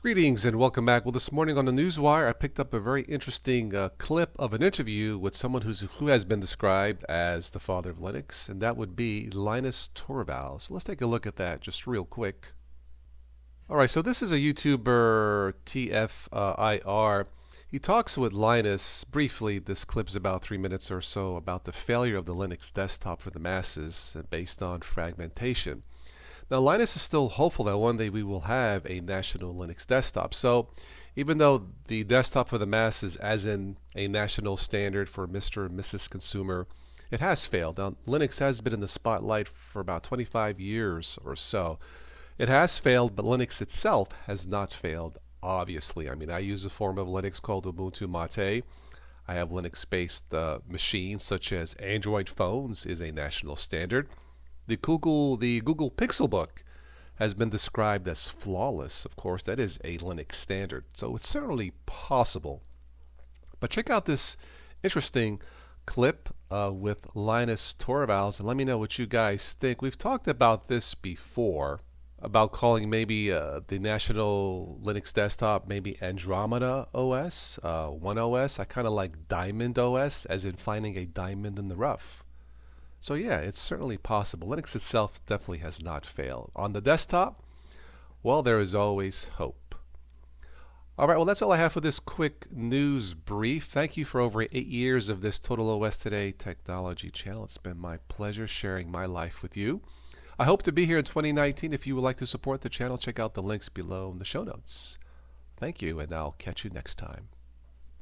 Greetings and welcome back. Well, this morning on the Newswire, I picked up a very interesting clip of an interview with someone who has been described as the father of Linux, and that would be Linus Torvalds. So let's take a look at that just real quick. All right, so this is a YouTuber, TFIR. He talks with Linus briefly. This clip's about 3 minutes or so about the failure of the Linux desktop for the masses based on fragmentation. Now, Linus is still hopeful that one day we will have a national Linux desktop. So, even though the desktop for the masses, as in a national standard for Mr. and Mrs. Consumer, it has failed. Now, Linux has been in the spotlight for about 25 years or so. It has failed, but Linux itself has not failed, obviously. I mean, I use a form of Linux called Ubuntu Mate. I have Linux-based machines such as Android phones is a national standard. The Google Pixelbook has been described as flawless. Of course, that is a Linux standard, so it's certainly possible. But check out this interesting clip with Linus Torvalds, and let me know what you guys think. We've talked about this before, about calling maybe the national Linux desktop maybe Andromeda OS, One OS. I kind of like Diamond OS, as in finding a diamond in the rough. So yeah, it's certainly possible. Linux itself definitely has not failed. On the desktop, well, there is always hope. All right, well, that's all I have for this quick news brief. Thank you for over 8 years of this Total OS Today technology channel. It's been my pleasure sharing my life with you. I hope to be here in 2019. If you would like to support the channel, check out the links below in the show notes. Thank you, and I'll catch you next time.